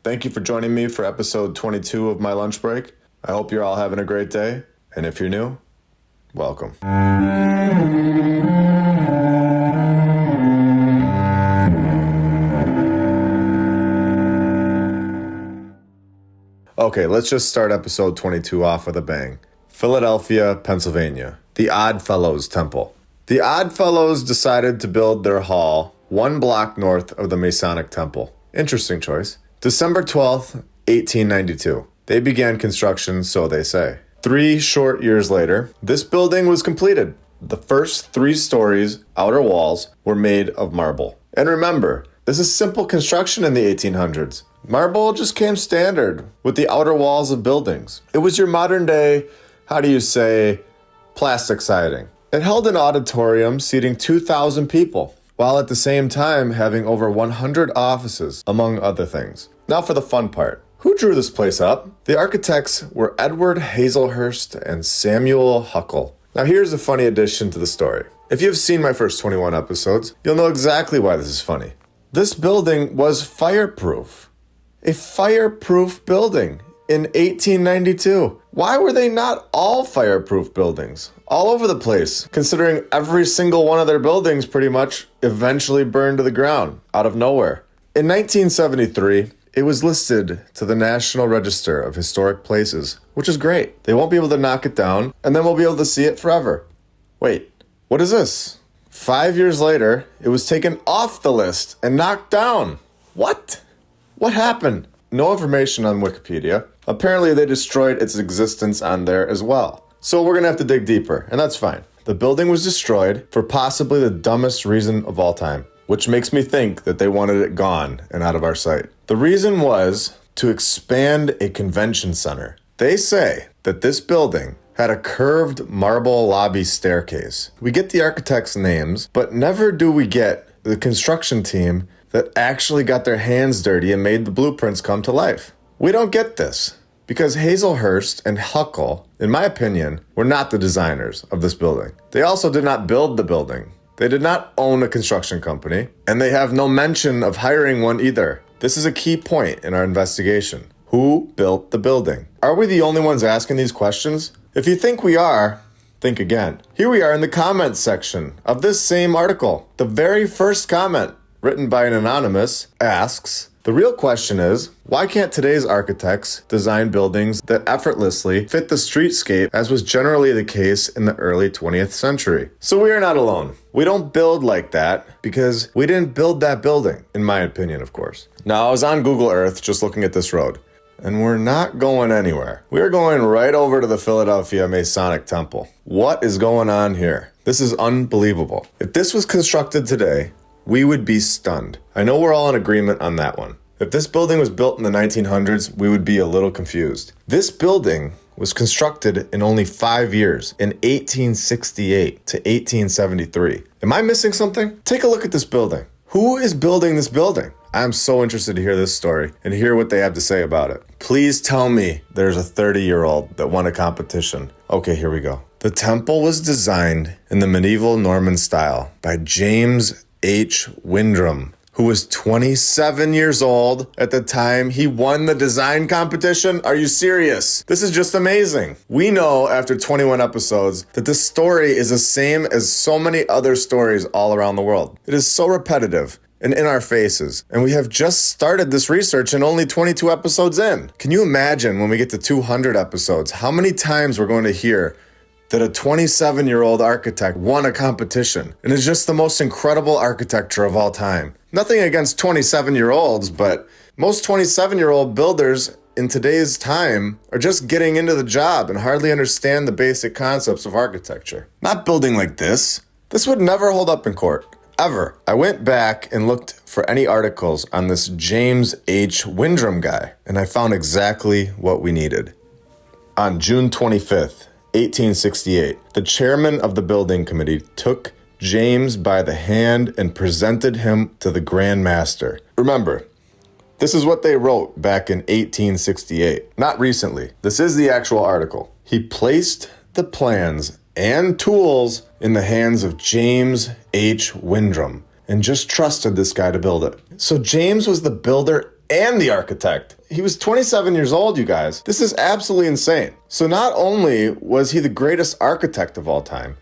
Thank you for joining me for episode 22 of my lunch break. I hope you're all having a great day. And if you're new, welcome. Okay, let's just start episode 22 off with a bang. Philadelphia, Pennsylvania, the Odd Fellows Temple. The Odd Fellows decided to build their hall 1 block north of the Masonic Temple. Interesting choice. December 12th, 1892. They began construction, so they say. 3 short years later, this building was completed. The first 3 stories, outer walls, were made of marble. And remember, this is simple construction in the 1800s. Marble just came standard with the outer walls of buildings. It was your modern day, plastic siding. It held an auditorium seating 2,000 people, while at the same time having over 100 offices, among other things. Now for the fun part. Who drew this place up? The architects were Edward Hazelhurst and Samuel Huckle. Now here's a funny addition to the story. If you've seen my first 21 episodes, you'll know exactly why this is funny. This building was fireproof. A fireproof building in 1892. Why were they not all fireproof buildings? All over the place, considering every single one of their buildings pretty much eventually burned to the ground, out of nowhere. In 1973, it was listed to the National Register of Historic Places, which is great. They won't be able to knock it down, and then we'll be able to see it forever. Wait, what is this? 5 years later, it was taken off the list and knocked down. What? What happened? No information on Wikipedia. Apparently they destroyed its existence on there as well. So we're gonna have to dig deeper, and that's fine. The building was destroyed for possibly the dumbest reason of all time, which makes me think that they wanted it gone and out of our sight. The reason was to expand a convention center. They say that this building had a curved marble lobby staircase. We get the architects' names, but never do we get the construction team that actually got their hands dirty and made the blueprints come to life. We don't get this because Hazelhurst and Huckle, in my opinion, were not the designers of this building. They also did not build the building. They did not own a construction company, and they have no mention of hiring one either. This is a key point in our investigation. Who built the building? Are we the only ones asking these questions? If you think we are, think again. Here we are in the comments section of this same article. The very first comment, written by an anonymous, asks, the real question is, why can't today's architects design buildings that effortlessly fit the streetscape as was generally the case in the early 20th century? So we are not alone. We don't build like that because we didn't build that building, in my opinion, of course. Now, I was on Google Earth just looking at this road, and we're not going anywhere. We're going right over to the Philadelphia Masonic Temple. What is going on here? This is unbelievable. If this was constructed today, we would be stunned. I know we're all in agreement on that one. If this building was built in the 1900s, we would be a little confused. This building was constructed in only 5 years, in 1868 to 1873. Am I missing something? Take a look at this building. Who is building this building? I'm so interested to hear this story and hear what they have to say about it. Please tell me there's a 30-year-old that won a competition. Okay, here we go. The temple was designed in the medieval Norman style by James H Windrum, who was 27 years old at the time he won the design competition. Are you serious? This is just amazing. We know after 21 episodes that this story is the same as so many other stories all around the world. It is so repetitive and in our faces, and we have just started this research and only 22 episodes in. Can you imagine when we get to 200 episodes, how many times we're going to hear that a 27-year-old architect won a competition and is just the most incredible architecture of all time? Nothing against 27-year-olds, but most 27-year-old builders in today's time are just getting into the job and hardly understand the basic concepts of architecture. Not building like this. This would never hold up in court, ever. I went back and looked for any articles on this James H Windrum guy, and I found exactly what we needed. On June 25th, 1868, the chairman of the building committee took James by the hand and presented him to the Grand Master. Remember, this is what they wrote back in 1868, not recently. This is the actual article. He placed the plans and tools in the hands of James H Windrum and just trusted this guy to build it. So James was the builder and the architect. He was 27 years old, you guys. This is absolutely insane. So not only was he the greatest architect of all time,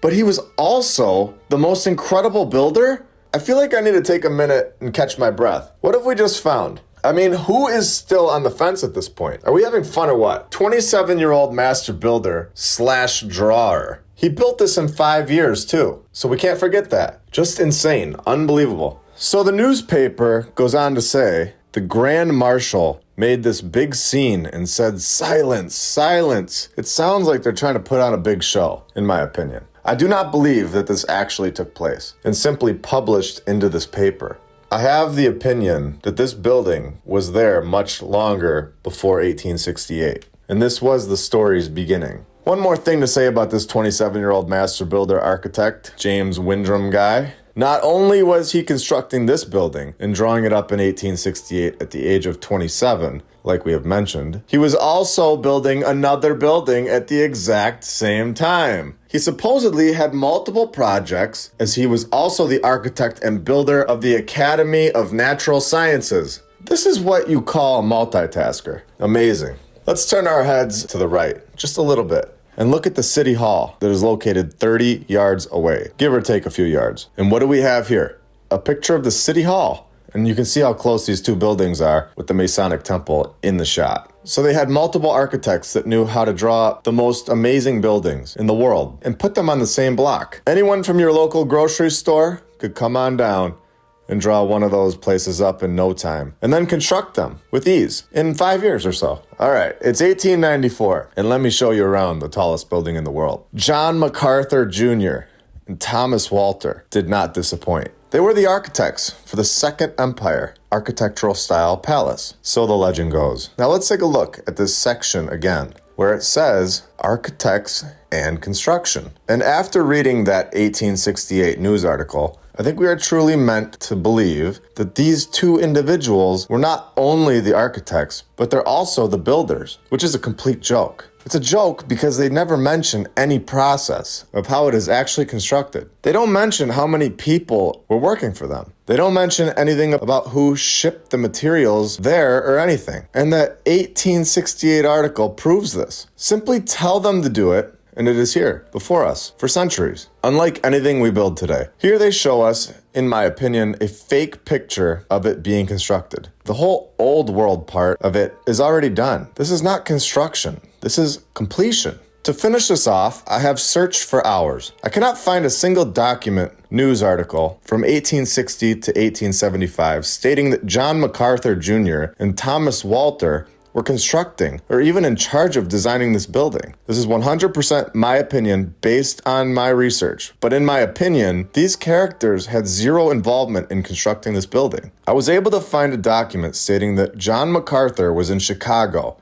but he was also the most incredible builder. I feel like I need to take a minute and catch my breath. What have we just found? I mean, who is still on the fence at this point? Are we having fun or what? 27-year-old master builder / drawer. He built this in 5 years too. So we can't forget that. Just insane. Unbelievable. So the newspaper goes on to say, the Grand Marshal made this big scene and said, silence, silence. It sounds like they're trying to put on a big show, in my opinion. I do not believe that this actually took place and simply published into this paper. I have the opinion that this building was there much longer before 1868, and this was the story's beginning. One more thing to say about this 27-year-old master builder architect, James Windrum guy. Not only was he constructing this building and drawing it up in 1868 at the age of 27, like we have mentioned, he was also building another building at the exact same time. He supposedly had multiple projects, as he was also the architect and builder of the Academy of Natural Sciences. This is what you call a multitasker. Amazing. Let's turn our heads to the right, just a little bit, and look at the City Hall that is located 30 yards away, give or take a few yards. And what do we have here? A picture of the City Hall. And you can see how close these two buildings are with the Masonic temple in the shot. So they had multiple architects that knew how to draw up the most amazing buildings in the world and put them on the same block. Anyone from your local grocery store could come on down and draw one of those places up in no time, and then construct them with ease in 5 years or so. All right, it's 1894, and let me show you around the tallest building in the world. John MacArthur Jr. and Thomas Walter did not disappoint. They were the architects for the Second Empire architectural style palace, so the legend goes. Now let's take a look at this section again, where it says architects and construction. And after reading that 1868 news article, I think we are truly meant to believe that these two individuals were not only the architects, but they're also the builders, which is a complete joke. It's a joke because they never mention any process of how it is actually constructed. They don't mention how many people were working for them. They don't mention anything about who shipped the materials there or anything. And the 1868 article proves this. Simply tell them to do it, and it is here, before us, for centuries. Unlike anything we build today. Here they show us, in my opinion, a fake picture of it being constructed. The whole old world part of it is already done. This is not construction. This is completion. To finish this off, I have searched for hours. I cannot find a single document, news article, from 1860 to 1875 stating that John MacArthur Jr. and Thomas Walter were constructing or even in charge of designing this building. This is 100% my opinion based on my research. But in my opinion, these characters had zero involvement in constructing this building. I was able to find a document stating that John MacArthur was in Chicago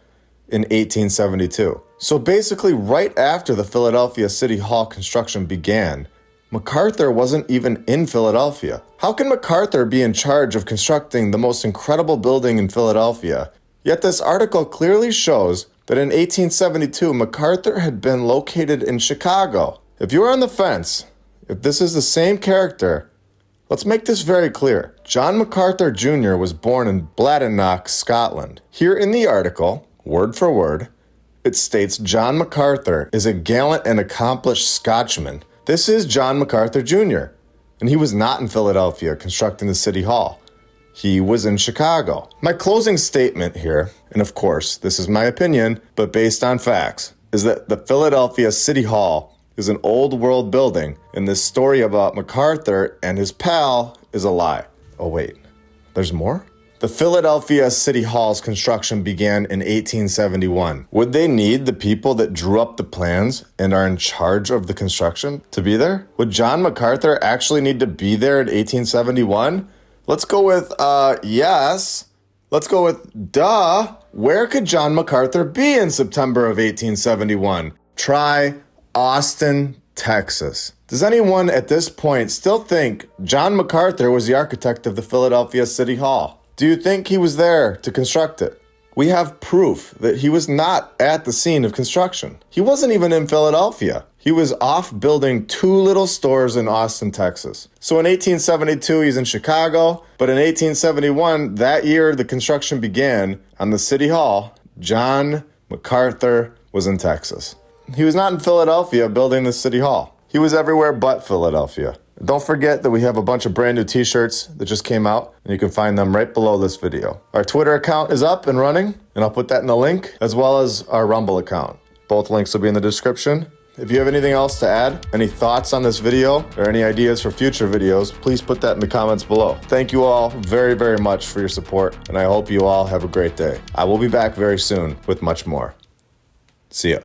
in 1872. So basically right after the Philadelphia City Hall construction began, MacArthur wasn't even in Philadelphia. How can MacArthur be in charge of constructing the most incredible building in Philadelphia? Yet this article clearly shows that in 1872, MacArthur had been located in Chicago. If you're on the fence, if this is the same character, let's make this very clear. John MacArthur Jr. was born in Badenoch, Scotland. Here in the article, word for word, it states John MacArthur is a gallant and accomplished Scotchman. This is John MacArthur Jr., and he was not in Philadelphia constructing the City Hall. He was in Chicago. My closing statement here, and of course, this is my opinion, but based on facts, is that the Philadelphia City Hall is an old world building, and this story about MacArthur and his pal is a lie. Oh wait, there's more? The Philadelphia City Hall's construction began in 1871. Would they need the people that drew up the plans and are in charge of the construction to be there? Would John MacArthur actually need to be there in 1871? Let's go with, yes. Let's go with, duh. Where could John MacArthur be in September of 1871? Try Austin, Texas. Does anyone at this point still think John MacArthur was the architect of the Philadelphia City Hall? Do you think he was there to construct it? We have proof that he was not at the scene of construction. He wasn't even in Philadelphia. He was off building 2 little stores in Austin, Texas. So in 1872, he's in Chicago, but in 1871, that year the construction began on the City Hall, John MacArthur was in Texas. He was not in Philadelphia building the City Hall. He was everywhere but Philadelphia. Don't forget that we have a bunch of brand new t-shirts that just came out, and you can find them right below this video. Our Twitter account is up and running, and I'll put that in the link, as well as our Rumble account. Both links will be in the description. If you have anything else to add, any thoughts on this video, or any ideas for future videos, please put that in the comments below. Thank you all very, very much for your support, and I hope you all have a great day. I will be back very soon with much more. See ya.